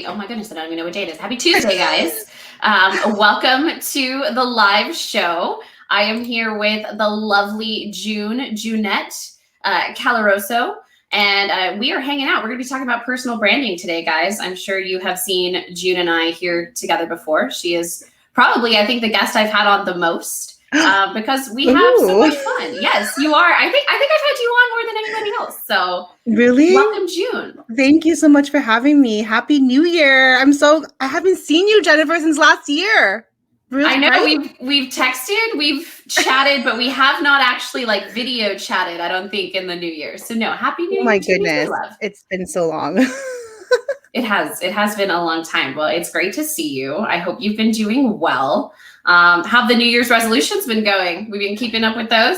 oh my goodness, I don't even know what day it is. Happy Tuesday, guys. Welcome to the live show. I am here with the lovely Junette Caloroso, and we are hanging out. We're going to be talking about personal branding today, guys. I'm sure you have seen June and I here together before. She is probably, I think, the guest I've had on the most. Because we have so much fun. Yes, you are. I think I've had you on more than anybody else. So really, welcome, June. Thank you so much for having me. Happy New Year. I haven't seen you, Jennifer, since last year. Really, I know, right? we've texted, we've chatted, but we have not actually like video chatted, I don't think, in the New Year. So no, Happy New Year. Oh my goodness. It's been so long. It has been a long time. Well, it's great to see you. I hope you've been doing well. How have the New Year's resolutions been going? We've been keeping up with those?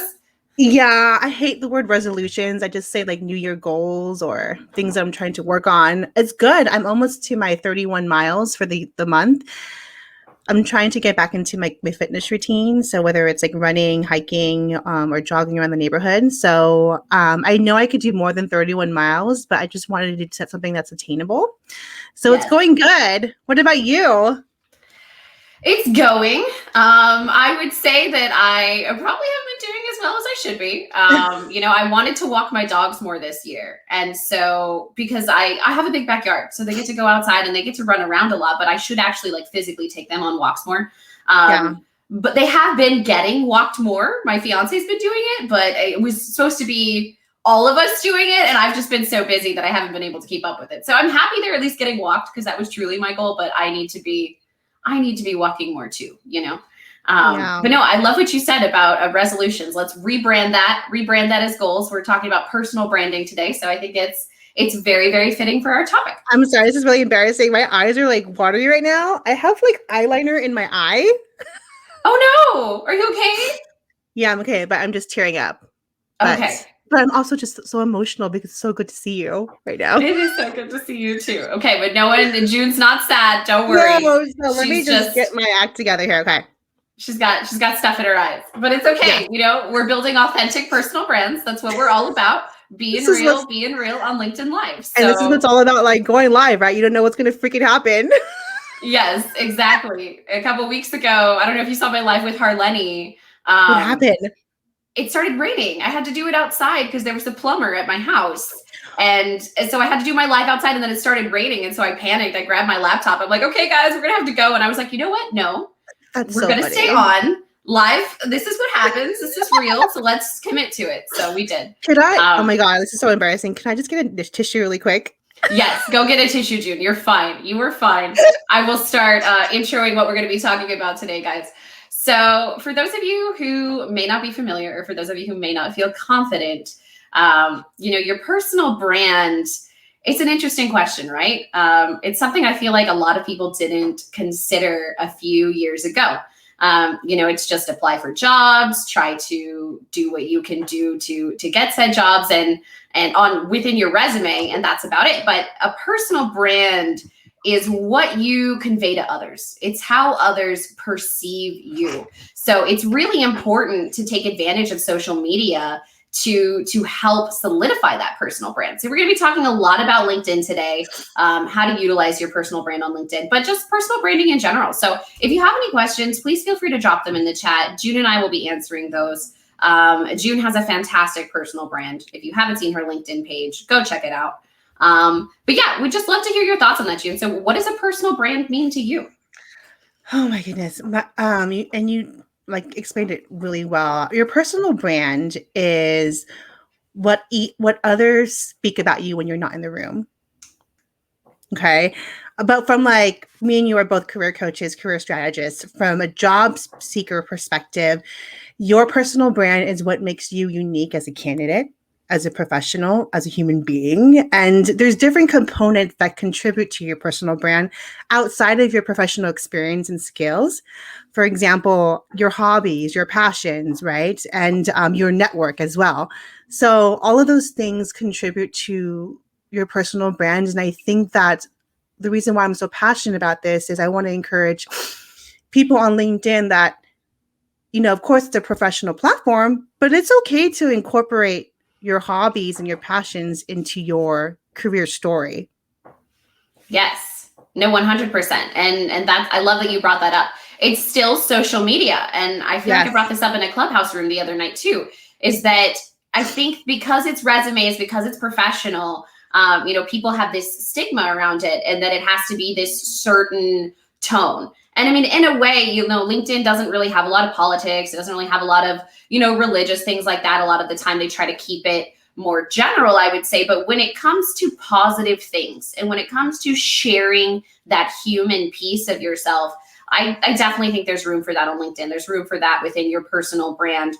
Yeah, I hate the word resolutions. I just say like New Year goals or things I'm trying to work on. It's good. I'm almost to my 31 miles for the month. I'm trying to get back into my fitness routine. So whether it's like running, hiking, or jogging around the neighborhood. So I know I could do more than 31 miles, but I just wanted to set something that's attainable. So It's going good. What about you? It's going. I would say that I probably haven't been doing as well as I should be. I wanted to walk my dogs more this year. And so because I have a big backyard, so they get to go outside and they get to run around a lot, but I should actually like physically take them on walks more. But they have been getting walked more. My fiance's been doing it, but it was supposed to be all of us doing it. And I've just been so busy that I haven't been able to keep up with it. So I'm happy they're at least getting walked because that was truly my goal, but I need to be walking more too, But no, I love what you said about resolutions. Let's rebrand that as goals. We're talking about personal branding today. So I think it's very, very fitting for our topic. I'm sorry, this is really embarrassing. My eyes are like watery right now. I have like eyeliner in my eye. Oh no, are you okay? Yeah, I'm okay, but I'm just tearing up. Okay. But I'm also just so emotional because it's so good to see you right now. It is so good to see you too. Okay, but no one, June's not sad. Don't worry. No, let me just get my act together here. Okay. She's got stuff in her eyes, but it's okay. Yeah. We're building authentic personal brands. That's what we're all about. Being real on LinkedIn Live. So, and this is what's all about, like going live, right? You don't know what's going to freaking happen. Yes, exactly. A couple weeks ago, I don't know if you saw my live with Harleni. What happened? It started raining. I had to do it outside because there was a plumber at my house. And so I had to do my live outside and then it started raining. And so I panicked. I grabbed my laptop. I'm like, okay, guys, we're going to have to go. And I was like, you know what? No, we're going to stay on live. This is what happens. This is real. So let's commit to it. So we did. Could I? Oh my God, this is so embarrassing. Can I just get a tissue really quick? Yes, go get a tissue, June. You're fine. You were fine. I will start introing what we're going to be talking about today, guys. So for those of you who may not be familiar, or for those of you who may not feel confident, your personal brand, it's an interesting question, right? It's something I feel like a lot of people didn't consider a few years ago. It's just apply for jobs, try to do what you can do to get said jobs and on within your resume, and that's about it. But a personal brand is what you convey to others. It's how others perceive you. So it's really important to take advantage of social media to help solidify that personal brand. So we're going to be talking a lot about LinkedIn today, how to utilize your personal brand on LinkedIn, but just personal branding in general. So if you have any questions, please feel free to drop them in the chat. June and I will be answering those. June has a fantastic personal brand. If you haven't seen her LinkedIn page, go check it out. But yeah, we'd just love to hear your thoughts on that, June. So what does a personal brand mean to you? Oh my goodness. You like explained it really well. Your personal brand is what others speak about you when you're not in the room. Okay. But from like me and you are both career coaches, career strategists, from a job seeker perspective, your personal brand is what makes you unique as a candidate, as a professional, as a human being. And there's different components that contribute to your personal brand outside of your professional experience and skills. For example, your hobbies, your passions, right? And your network as well. So all of those things contribute to your personal brand. And I think that the reason why I'm so passionate about this is I want to encourage people on LinkedIn that, of course, it's a professional platform, but it's okay to incorporate your hobbies and your passions into your career story. Yes. No, 100%. And that, I love that you brought that up. It's still social media. And I feel like I brought Yes. this up in a Clubhouse room the other night too, is that I think because it's resumes, because it's professional, people have this stigma around it and that it has to be this certain tone. And I mean, in a way, LinkedIn doesn't really have a lot of politics. It doesn't really have a lot of, religious things like that. A lot of the time they try to keep it more general, I would say. But when it comes to positive things and when it comes to sharing that human piece of yourself, I definitely think there's room for that on LinkedIn. There's room for that within your personal brand.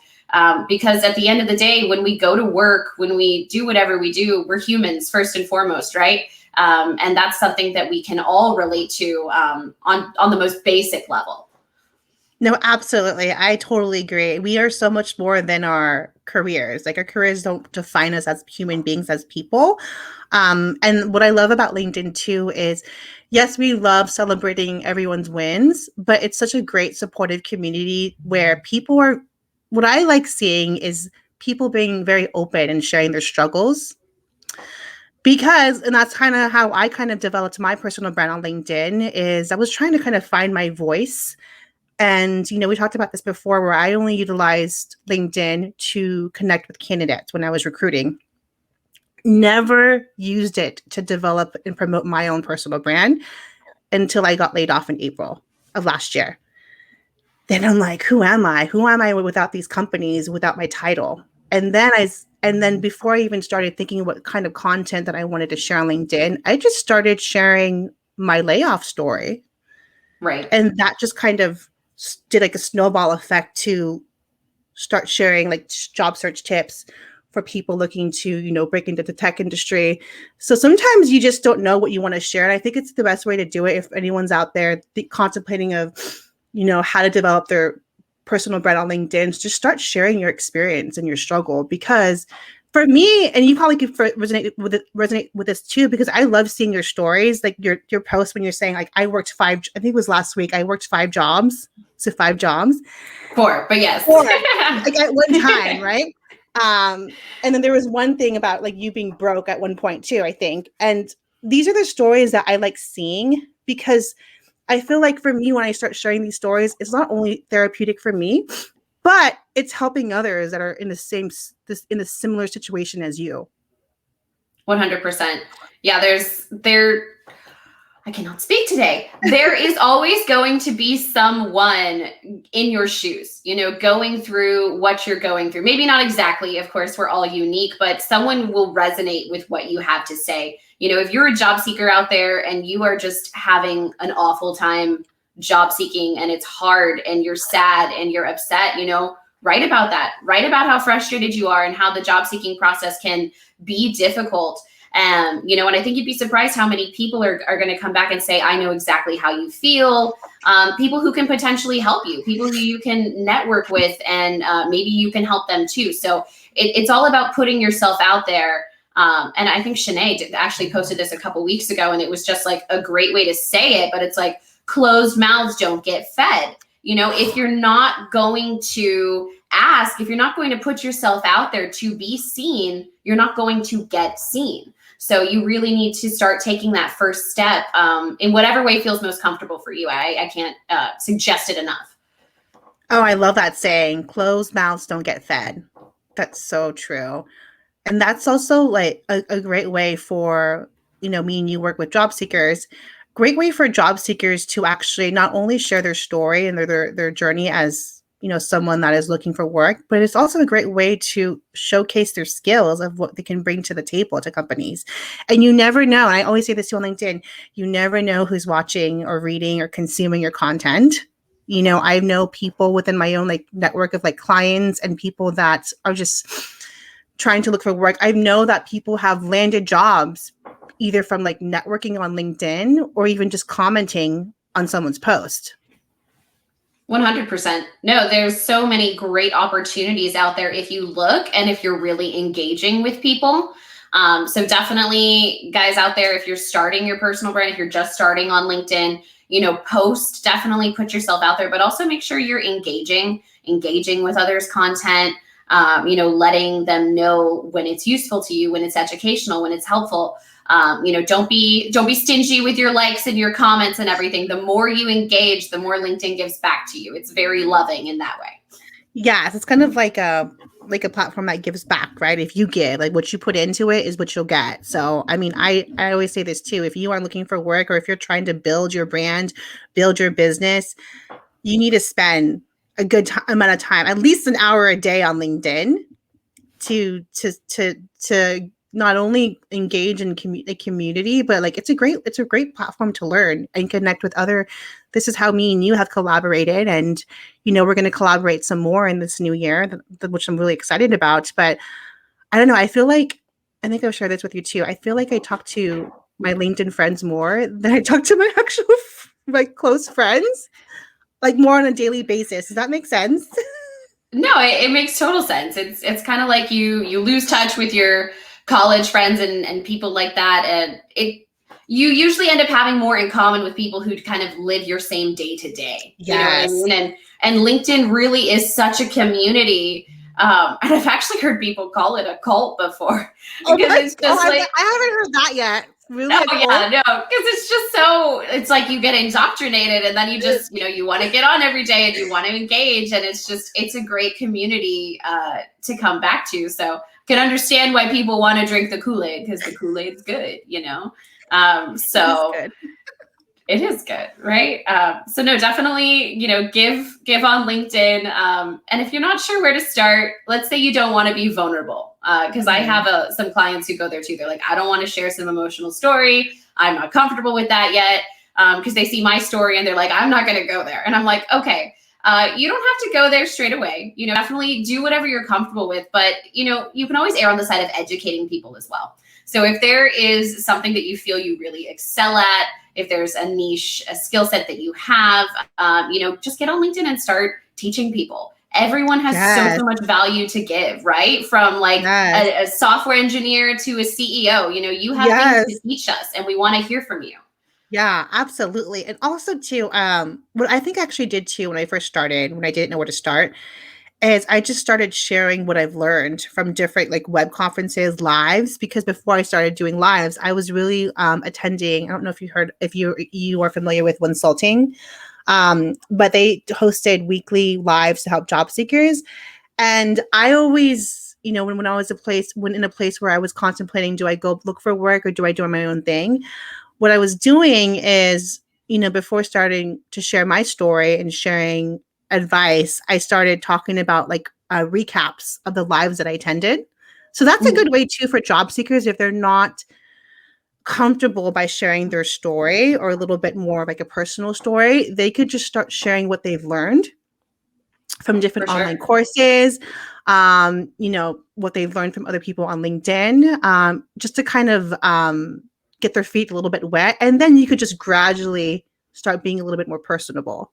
Because at the end of the day, when we go to work, when we do whatever we do, we're humans first and foremost, right? And that's something that we can all relate to on the most basic level. No, absolutely. I totally agree. We are so much more than our careers. Like our careers don't define us as human beings, as people. And what I love about LinkedIn too is, yes, we love celebrating everyone's wins, but it's such a great supportive community where people are, what I like seeing is people being very open and sharing their struggles. And that's kind of how I kind of developed my personal brand on LinkedIn is I was trying to kind of find my voice. And, we talked about this before where I only utilized LinkedIn to connect with candidates when I was recruiting. Never used it to develop and promote my own personal brand until I got laid off in April of last year. Then I'm like, who am I? Who am I without these companies, without my title? And then before I even started thinking what kind of content that I wanted to share on LinkedIn, I just started sharing my layoff story. Right. And that just kind of did like a snowball effect to start sharing like job search tips for people looking to, break into the tech industry. So sometimes you just don't know what you want to share. And I think it's the best way to do it if anyone's out there contemplating of, how to develop their personal brand on LinkedIn, just start sharing your experience and your struggle. Because for me, and you probably could resonate with this too, because I love seeing your stories, like your posts when you're saying like, I think it was last week, I worked 5 jobs. So 5 jobs. 4, but yes. 4, like at one time, right? And then there was one thing about like you being broke at one point too, I think. And these are the stories that I like seeing because I feel like for me, when I start sharing these stories, it's not only therapeutic for me, but it's helping others that are in in a similar situation as you. 100%. Yeah, I cannot speak today. There is always going to be someone in your shoes, going through what you're going through. Maybe not exactly, of course, we're all unique, but someone will resonate with what you have to say. If you're a job seeker out there and you are just having an awful time job seeking and it's hard and you're sad and you're upset, write about that. Write about how frustrated you are and how the job seeking process can be difficult. And I think you'd be surprised how many people are going to come back and say, I know exactly how you feel. People who can potentially help you, people who you can network with, and maybe you can help them too. So it's all about putting yourself out there. And I think Shanae actually posted this a couple weeks ago, and it was just like a great way to say it. But it's like closed mouths don't get fed. If you're not going to ask, if you're not going to put yourself out there to be seen, you're not going to get seen. So you really need to start taking that first step in whatever way feels most comfortable for you. I can't suggest it enough. Oh, I love that saying, closed mouths don't get fed. That's so true. And that's also like a great way for, me and you work with job seekers, great way for job seekers to actually not only share their story and their journey as, someone that is looking for work, but it's also a great way to showcase their skills of what they can bring to the table to companies. And you never know. And I always say this too on LinkedIn, you never know who's watching or reading or consuming your content. I know people within my own like network of like clients and people that are just trying to look for work. I know that people have landed jobs either from like networking on LinkedIn or even just commenting on someone's post. 100%. No, there's so many great opportunities out there if you look and if you're really engaging with people. So definitely, guys out there, if you're starting your personal brand, if you're just starting on LinkedIn, post, definitely put yourself out there, but also make sure you're engaging with others' content, letting them know when it's useful to you, when it's educational, when it's helpful. Don't be stingy with your likes and your comments and everything. The more you engage, the more LinkedIn gives back to you. It's very loving in that way. Yes, it's kind of like a platform that gives back, right? If you give, like what you put into it is what you'll get. So, I mean, I always say this too. If you are looking for work or if you're trying to build your brand, build your business, you need to spend a good amount of time, at least an hour a day on LinkedIn to not only engage in the community, but like it's a great platform to learn and connect with other. This is how me and you have collaborated, and we're going to collaborate some more in this new year, which I'm really excited about. But I don't know. I feel like I think I've shared this with you too. I feel like I talk to my LinkedIn friends more than I talk to my actual my close friends, like more on a daily basis. Does that make sense? No, it makes total sense. It's kind of like you lose touch with your college friends and people like that, and you usually end up having more in common with people who kind of live your same day to day. Yes. You know what I mean? And LinkedIn really is such a community. And I've actually heard people call it a cult before. Because it's just I haven't heard that yet. Really? Oh yeah, no, because it's just it's like you get indoctrinated and then you just, you want to get on every day and you want to engage, and it's a great community to come back to. So can understand why people want to drink the Kool-Aid, because the Kool-Aid's good, so it is good, right? So no, definitely, give on LinkedIn. And if you're not sure where to start, let's say you don't want to be vulnerable, because I have some clients who go there too. They're like, I don't want to share some emotional story. I'm not comfortable with that yet, because they see my story and they're like, I'm not going to go there. And I'm like, okay, you don't have to go there straight away. Definitely do whatever you're comfortable with, but you can always err on the side of educating people as well. So if there is something that you feel you really excel at, if there's a niche, a skill set that you have, just get on LinkedIn and start teaching people. Everyone has so much value to give, right? From like a software engineer to a CEO, you have things to teach us, and we want to hear from you. Yeah, absolutely. And also too, what I think I actually did too when I first started, when I didn't know where to start, is I just started sharing what I've learned from different like web conferences, lives, because before I started doing lives, I was really attending. I don't know if you are familiar with Consulting, but they hosted weekly lives to help job seekers. And I always, when I was in a place where I was contemplating, do I go look for work or do I do my own thing? What I was doing is, before starting to share my story and sharing advice, I started talking about like recaps of the lives that I attended. So that's a good way too for job seekers if they're not comfortable by sharing their story or a little bit more of like a personal story. They could just start sharing what they've learned from different online courses, what they've learned from other people on LinkedIn, just to kind of get their feet a little bit wet. And then you could just gradually start being a little bit more personable.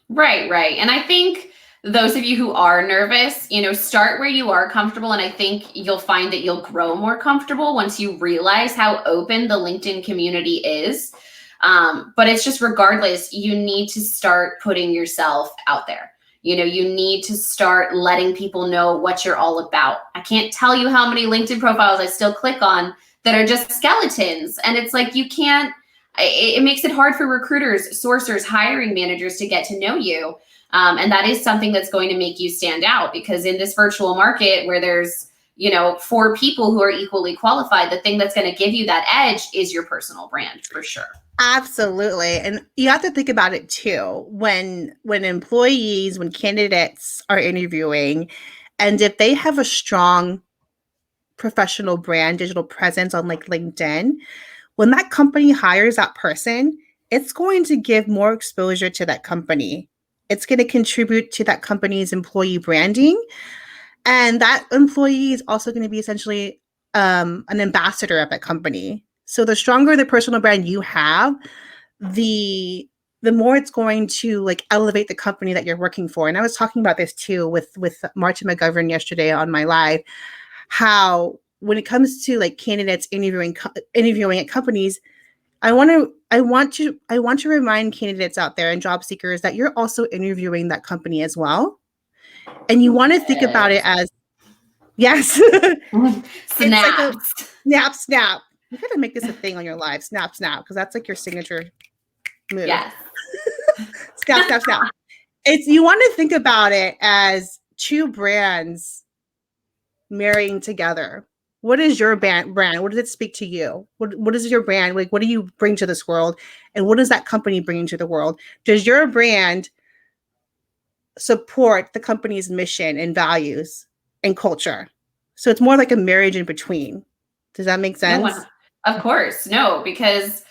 Right. And I think those of you who are nervous, start where you are comfortable. And I think you'll find that you'll grow more comfortable once you realize how open the LinkedIn community is. But it's just regardless, you need to start putting yourself out there. You need to start letting people know what you're all about. I can't tell you how many LinkedIn profiles I still click on that are just skeletons. And it's like, it makes it hard for recruiters, sourcers, hiring managers to get to know you. And that is something that's going to make you stand out, because in this virtual market where there's, 4 people who are equally qualified, the thing that's going to give you that edge is your personal brand, for sure. Absolutely. And you have to think about it too. When candidates are interviewing, and if they have a strong professional brand, digital presence on like LinkedIn, when that company hires that person, it's going to give more exposure to that company. It's going to contribute to that company's employee branding. And that employee is also going to be essentially an ambassador of that company. So the stronger the personal brand you have, the more it's going to like elevate the company that you're working for. And I was talking about this too with Martin McGovern yesterday on my live, how when it comes to like candidates interviewing at companies, I want to remind candidates out there and job seekers that you're also interviewing that company as well. And you want to think about it as, yes, Snaps. Snap. You gotta make this a thing on your live. Snap, snap, because that's like your signature move. Yes. Snap, snap, snap. It's you want to think about it as two brands marrying together. What is your brand? What does it speak to you? What is your brand? Like, what do you bring to this world? And what does that company bring to the world? Does your brand support the company's mission and values and culture? So it's more like a marriage in between. Does that make sense? No, of course. No, because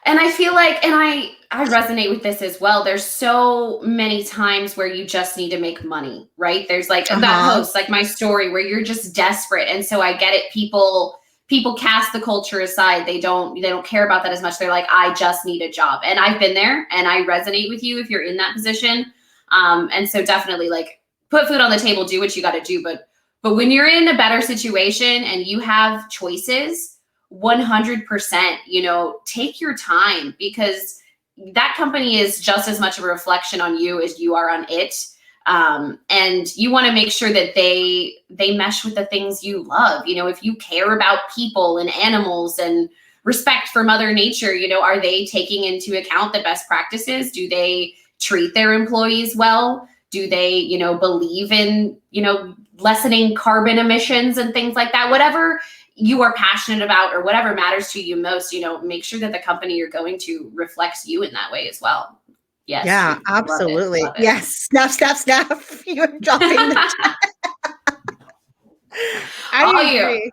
and I feel like, and I resonate with this as well. There's so many times where you just need to make money, right? There's like that post, like my story, where you're just desperate. And so I get it. People cast the culture aside. They don't care about that as much. They're like, I just need a job. And I've been there, and I resonate with you if you're in that position. And so definitely, like, put food on the table, do what you got to do. But when you're in a better situation and you have choices, 100%, take your time, because that company is just as much of a reflection on you as you are on it. And you want to make sure that they mesh with the things you love. If you care about people and animals and respect for Mother Nature, are they taking into account the best practices? Do they treat their employees well? Do they, believe in, lessening carbon emissions and things like that? Whatever you are passionate about or whatever matters to you most, make sure that the company you're going to reflects you in that way as well. Yes. Yeah, absolutely. Love it. Yes. Snap, snap, snap. You're dropping the chat. I agree. You.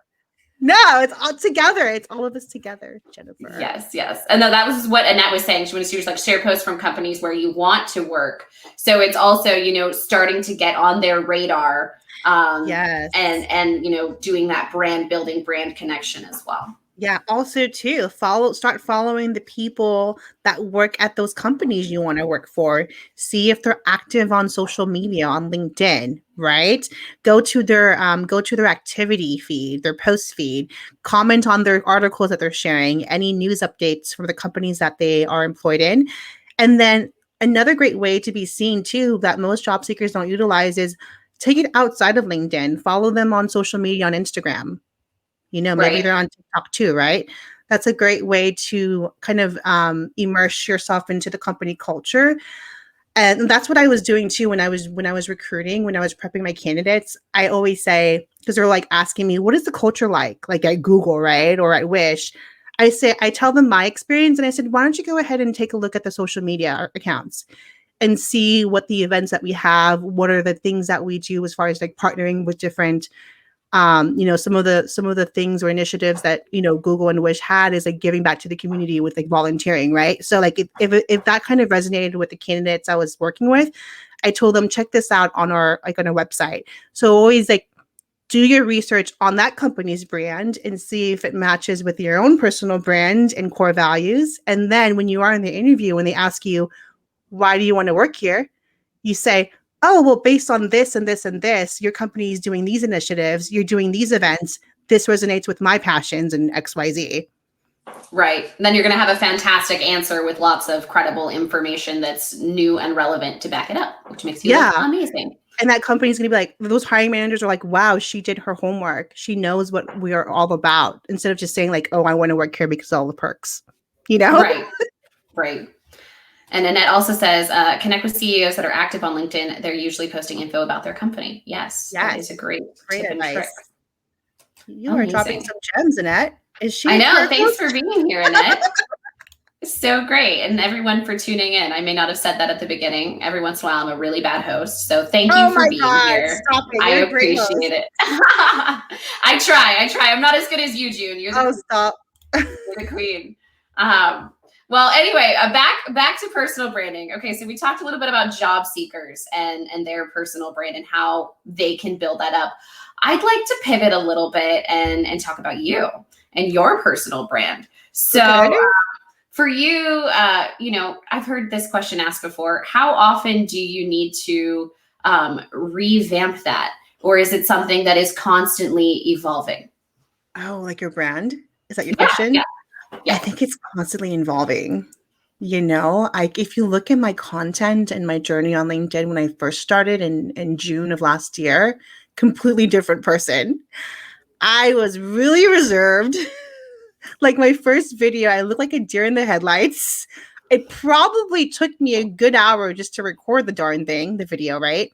No, it's all together. It's all of us together, Jennifer. Yes, yes. And that was what Annette was saying. She was like, share posts from companies where you want to work. So it's also, starting to get on their radar. Yes. And doing that brand building, brand connection as well. Yeah. Also, too, start following the people that work at those companies you want to work for. See if they're active on social media, on LinkedIn, right? Go to their activity feed, their post feed, comment on their articles that they're sharing, any news updates from the companies that they are employed in. And then another great way to be seen, too, that most job seekers don't utilize is take it outside of LinkedIn. Follow them on social media, on Instagram. Maybe they're on TikTok too, right? That's a great way to kind of immerse yourself into the company culture. And that's what I was doing too when I was recruiting, when I was prepping my candidates. I always say, because they're like asking me, what is the culture like at Google, right? Or at Wish. I tell them my experience, and I said, why don't you go ahead and take a look at the social media accounts and see what the events that we have, what are the things that we do as far as like partnering with different some of the things or initiatives that Google and Wish had is like giving back to the community with like volunteering, right? So like if that kind of resonated with the candidates I was working with, I told them, check this out on our website. So always like do your research on that company's brand and see if it matches with your own personal brand and core values. And then when you are in the interview, when they ask you, why do you want to work here? You say, oh, well, based on this and this and this, your company is doing these initiatives, you're doing these events, this resonates with my passions and XYZ. Right. Then you're going to have a fantastic answer with lots of credible information that's new and relevant to back it up, which makes you look amazing. And that company's going to be like, those hiring managers are like, wow, she did her homework. She knows what we are all about. Instead of just saying like, oh, I want to work here because of all the perks, Right. Right. And Annette also says, connect with CEOs that are active on LinkedIn. They're usually posting info about their company. Yes. That is a great tip and trick. You are dropping some gems, Annette. Is she? I know. Thanks for being here, Annette. So great. And everyone for tuning in. I may not have said that at the beginning. Every once in a while, I'm a really bad host. So thank you for being here. Stop it. I appreciate it. I try. I'm not as good as you, June. You're stop. You're the queen. Well, anyway, back to personal branding. Okay, so we talked a little bit about job seekers and their personal brand and how they can build that up. I'd like to pivot a little bit and talk about you and your personal brand. So for you, I've heard this question asked before. How often do you need to revamp that? Or is it something that is constantly evolving? Oh, like your brand? Is that your question? Yeah. I think it's constantly evolving. If you look at my content and my journey on LinkedIn when I first started in June of last year, completely different person. I was really reserved. Like my first video, I look like a deer in the headlights. It probably took me a good hour just to record the darn thing, the video, right?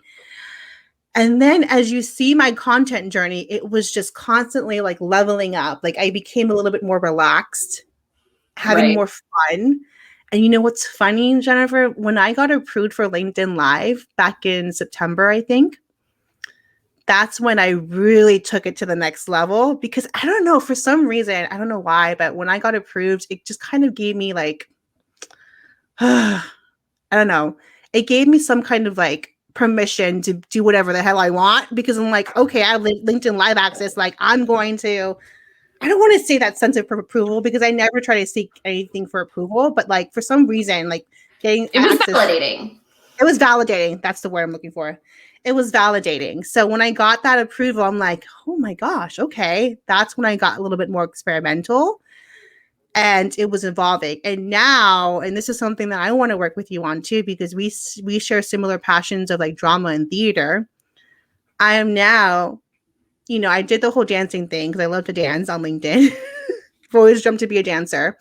And then as you see my content journey, it was just constantly like leveling up. Like I became a little bit more relaxed, having Right. more fun. And you know what's funny, Jennifer? When I got approved for LinkedIn Live back in September, I think, that's when I really took it to the next level because I don't know, for some reason, I don't know why, but when I got approved, it just kind of gave me like, I don't know, it gave me some kind of like permission to do whatever the hell I want because I'm like, okay, I have LinkedIn Live access. Like, I'm going to, I don't want to say that sense of approval because I never try to seek anything for approval, but like for some reason, like getting It was access, validating. it was validating. That's the word I'm looking for. It was validating. So when I got that approval, I'm like, oh my gosh, okay. That's when I got a little bit more experimental and it was evolving. And now, and this is something that I want to work with you on too, because we share similar passions of like drama and theater. I am now, you know, I did the whole dancing thing because I love to dance on LinkedIn. I've always dreamt to be a dancer.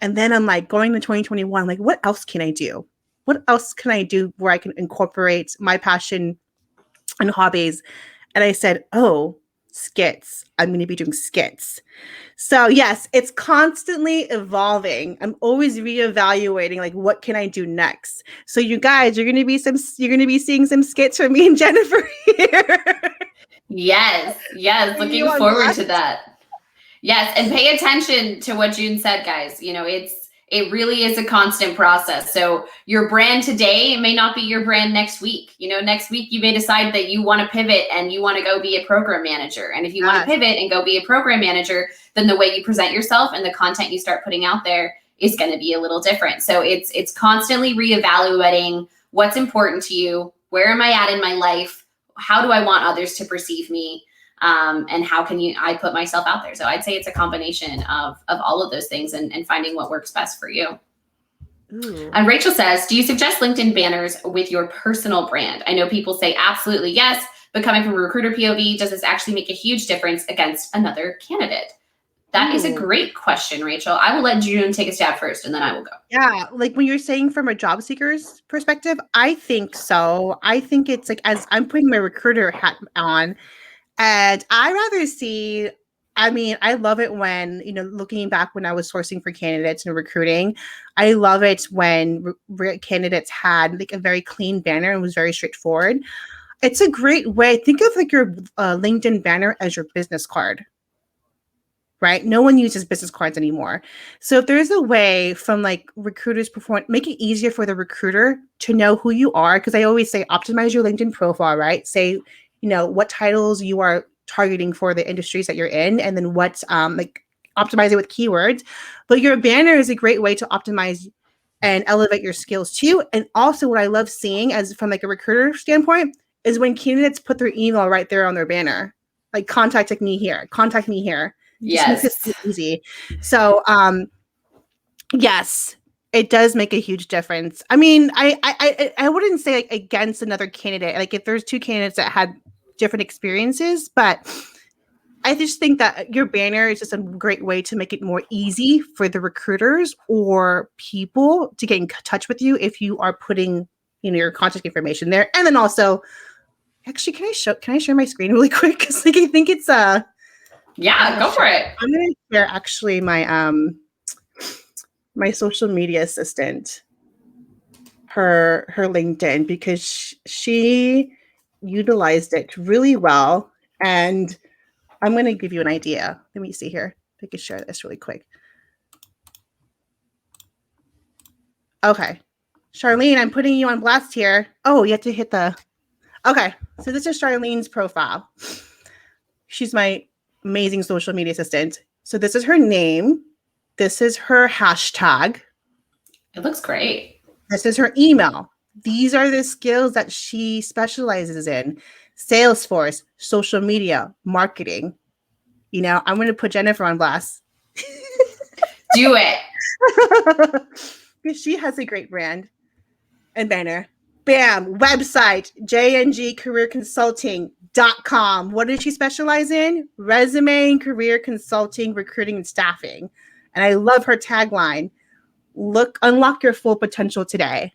And then I'm like going to 2021, like, what else can I do? What else can I do where I can incorporate my passion and hobbies? And I said, oh, skits. I'm going to be doing skits. So yes, it's constantly evolving. I'm always reevaluating like what can I do next. So you guys, you're going to be seeing some skits from me and Jennifer here. Yes. Looking forward to that. Yes, and pay attention to what June said, guys. You know, it really is a constant process. So your brand today may not be your brand next week. You know, next week you may decide that you want to pivot and you want to go be a program manager. And if you want to pivot and go be a program manager, then the way you present yourself and the content you start putting out there is going to be a little different. So it's constantly reevaluating what's important to you. Where am I at in my life? How do I want others to perceive me? And how can I put myself out there? So I'd say it's a combination of all of those things and finding what works best for you. Ooh. And Rachel says, do you suggest LinkedIn banners with your personal brand? I know people say absolutely yes, but coming from a recruiter POV, does this actually make a huge difference against another candidate? That is a great question, Rachel. I will let June take a stab first and then I will go. Yeah, like when you're saying from a job seeker's perspective, I think so. I think it's like as I'm putting my recruiter hat on, and I rather see, I mean, I love it when, you know, looking back when I was sourcing for candidates and recruiting, I love it when candidates had like a very clean banner and was very straightforward. It's a great way. Think of like your LinkedIn banner as your business card, right? No one uses business cards anymore. So if there's a way from like recruiters make it easier for the recruiter to know who you are, because I always say optimize your LinkedIn profile, right? Say, you know, what titles you are targeting for the industries that you're in, and then what like optimize it with keywords. But your banner is a great way to optimize and elevate your skills too. And also what I love seeing as from like a recruiter standpoint is when candidates put their email right there on their banner, like contact me here. Yes. Just makes it easy. So yes, it does make a huge difference. I mean, I wouldn't say like against another candidate. Like if there's two candidates that had different experiences, but I just think that your banner is just a great way to make it more easy for the recruiters or people to get in touch with you if you are putting, you know, your contact information there. And then also, actually, can I share my screen really quick? Because like I think it's yeah, go for it. I'm gonna share actually my my social media assistant, her LinkedIn, because she utilized it really well. And I'm going to give you an idea. Let me see here. I can share this really quick. Okay. Charlene, I'm putting you on blast here. Oh, you have to hit the... Okay. So this is Charlene's profile. She's my amazing social media assistant. So this is her name. This is her hashtag. It looks great. This is her email. These are the skills that she specializes in. Salesforce, social media, marketing. You know, I'm going to put Jennifer on blast. Do it. She has a great brand and banner. Bam, website, jngcareerconsulting.com. What does she specialize in? Resume and career consulting, recruiting, and staffing. And I love her tagline. Unlock your full potential today.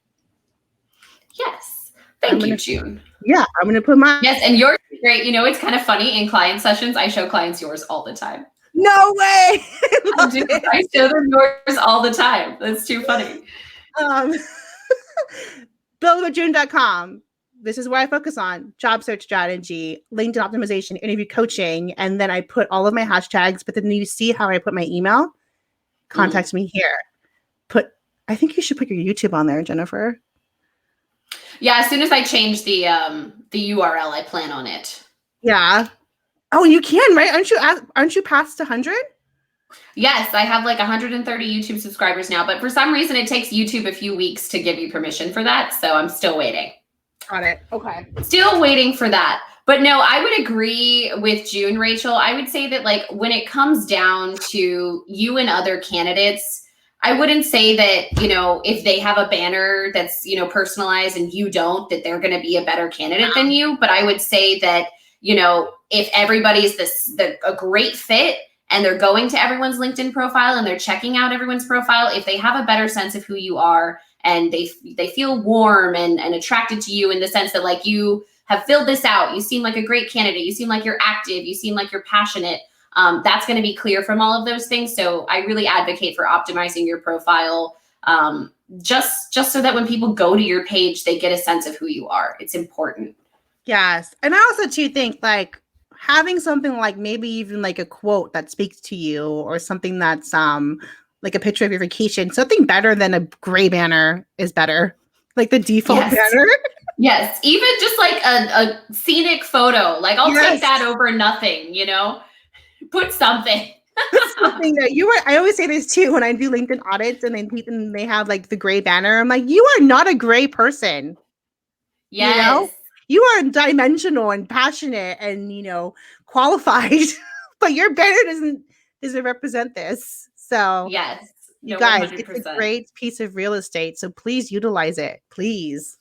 Yes. Thank you, June. Yeah, I'm going to put my... Yes, and yours is great. You know, it's kind of funny in client sessions. I show clients yours all the time. No way! I show them yours all the time. That's too funny. buildwithjune.com. This is where I focus on job search strategy, LinkedIn optimization, interview coaching, and then I put all of my hashtags. But then you see how I put my email? Contact me here. I think you should put your YouTube on there, Jennifer. Yeah, as soon as I change the URL, I plan on it. Yeah. Oh, you can, right? Aren't you past 100? Yes, I have like 130 YouTube subscribers now, but for some reason it takes YouTube a few weeks to give you permission for that, so I'm still waiting. Got it. Okay. Still waiting for that. But no, I would agree with June, Rachel. I would say that like when it comes down to you and other candidates, I wouldn't say that, you know, if they have a banner that's, you know, personalized and you don't, that they're going to be a better candidate than you. But I would say that, you know, if everybody's a great fit and they're going to everyone's LinkedIn profile and they're checking out everyone's profile, if they have a better sense of who you are and they feel warm and attracted to you in the sense that like you have filled this out, you seem like a great candidate, you seem like you're active, you seem like you're passionate, that's going to be clear from all of those things. So I really advocate for optimizing your profile just so that when people go to your page, they get a sense of who you are. It's important. Yes. And I also too think like having something like maybe even like a quote that speaks to you or something that's like a picture of your vacation, something better than a gray banner is better. Like the default banner. Yes. Even just like a scenic photo. Like I'll take that over nothing, you know? Put something. Something that I always say this too when I do LinkedIn audits and then they have like the gray banner. I'm like, you are not a gray person. Yes. You know? You are dimensional and passionate and, you know, qualified, but your banner doesn't represent this. So yes, you guys, 100%. It's a great piece of real estate. So please utilize it, please.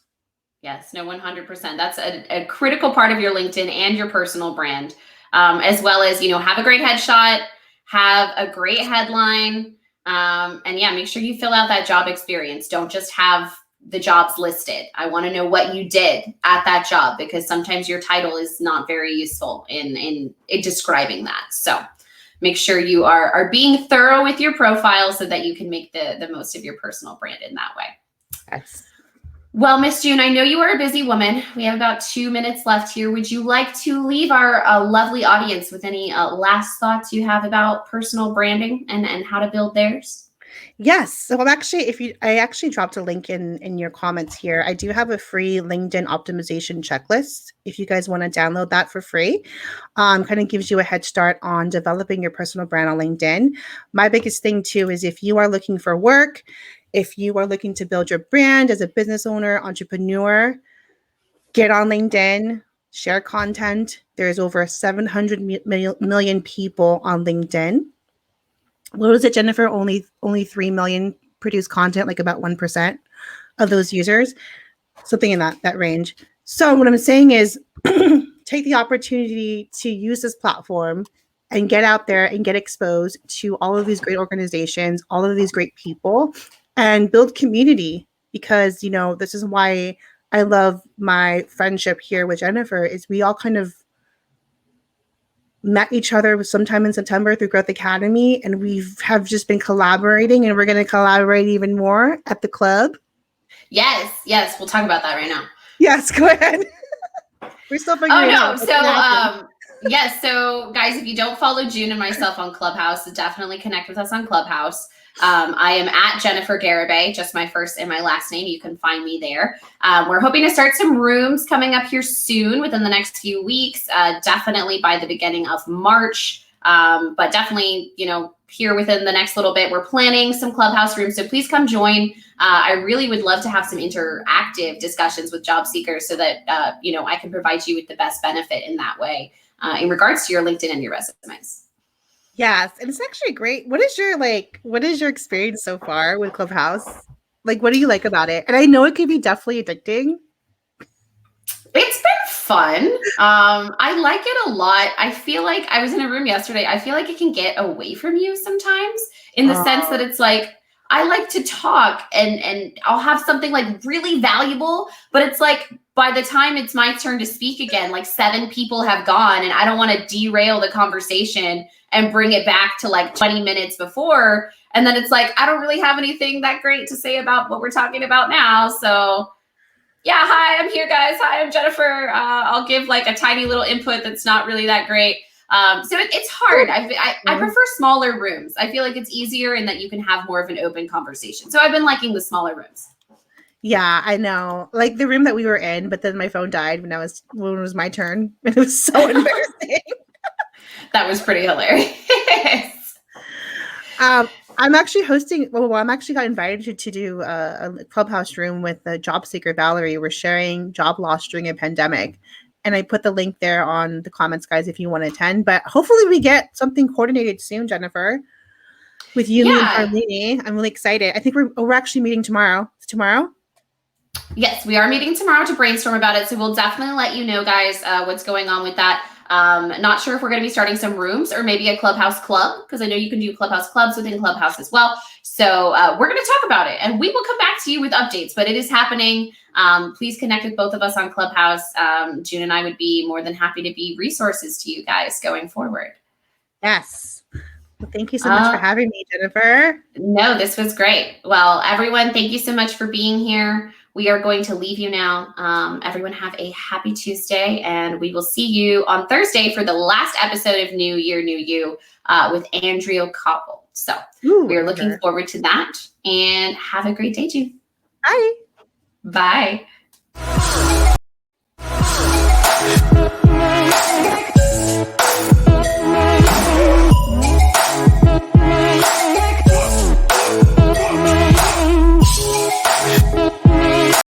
Yes, no, 100%. That's a critical part of your LinkedIn and your personal brand. As well as, you know, have a great headshot, have a great headline, and yeah, make sure you fill out that job experience. Don't just have the jobs listed. I want to know what you did at that job because sometimes your title is not very useful in describing that. So make sure you are being thorough with your profile so that you can make the most of your personal brand in that way. Yes. Well, Miss June, I know you are a busy woman. We have about 2 minutes left here. Would you like to leave our lovely audience with any last thoughts you have about personal branding and how to build theirs? Yes. So I actually dropped a link in your comments here. I do have a free LinkedIn optimization checklist. If you guys want to download that for free, kind of gives you a head start on developing your personal brand on LinkedIn. My biggest thing too is if you are looking for work, if you are looking to build your brand as a business owner, entrepreneur, get on LinkedIn, share content. There's over 700 million people on LinkedIn. What was it, Jennifer? Only 3 million produce content, like about 1% of those users, something in that range. So what I'm saying is take the opportunity to use this platform and get out there and get exposed to all of these great organizations, all of these great people, and build community because, you know, this is why I love my friendship here with Jennifer is we all kind of met each other sometime in September through Growth Academy, and we have just been collaborating, and we're going to collaborate even more at the club. Yes. We'll talk about that right now. Yes, go ahead. We're still figuring it out. So, yes. So, guys, if you don't follow June and myself on Clubhouse, definitely connect with us on Clubhouse. I am at Jennifer Garibay, just my first and my last name. You can find me there. We're hoping to start some rooms coming up here soon within the next few weeks, definitely by the beginning of March. But definitely, you know, here within the next little bit, we're planning some Clubhouse rooms. So please come join. I really would love to have some interactive discussions with job seekers so that, you know, I can provide you with the best benefit in that way in regards to your LinkedIn and your resumes. Yes, and it's actually great. What is your experience so far with Clubhouse? Like, what do you like about it? And I know it can be definitely addicting. fun. I like it a lot. I feel like I was in a room yesterday. I feel like it can get away from you sometimes in the sense that it's like, I like to talk and I'll have something like really valuable, but it's like by the time it's my turn to speak again, like 7 people have gone and I don't want to derail the conversation and bring it back to like 20 minutes before. And then it's like, I don't really have anything that great to say about what we're talking about now. So yeah, hi, I'm here, guys. Hi, I'm Jennifer. I'll give like a tiny little input that's not really that great. So it's hard. I prefer smaller rooms. I feel like it's easier and that you can have more of an open conversation. So I've been liking the smaller rooms. Yeah, I know. Like the room that we were in, but then my phone died when it was my turn. And it was so embarrassing. That was pretty hilarious. I'm actually hosting. Well, I'm actually got invited to do a clubhouse room with the job seeker Valerie. We're sharing job loss during a pandemic, and I put the link there on the comments, guys, if you want to attend. But hopefully, we get something coordinated soon, Jennifer, with you, me, and Carlini. I'm really excited. I think we're actually meeting tomorrow. Tomorrow. Yes, we are meeting tomorrow to brainstorm about it. So we'll definitely let you know, guys, what's going on with that. Not sure if we're going to be starting some rooms or maybe a Clubhouse club, because I know you can do Clubhouse clubs within Clubhouse as well. So we're going to talk about it and we will come back to you with updates, but it is happening. Please connect with both of us on Clubhouse. June and I would be more than happy to be resources to you guys going forward. Yes. Well, thank you so much for having me, Jennifer. No, this was great. Well, everyone, thank you so much for being here. We are going to leave you now. Everyone have a happy Tuesday, and we will see you on Thursday for the last episode of New Year, New You with Andrea Koppel. So we're looking forward to that, and have a great day, June. Bye. Bye.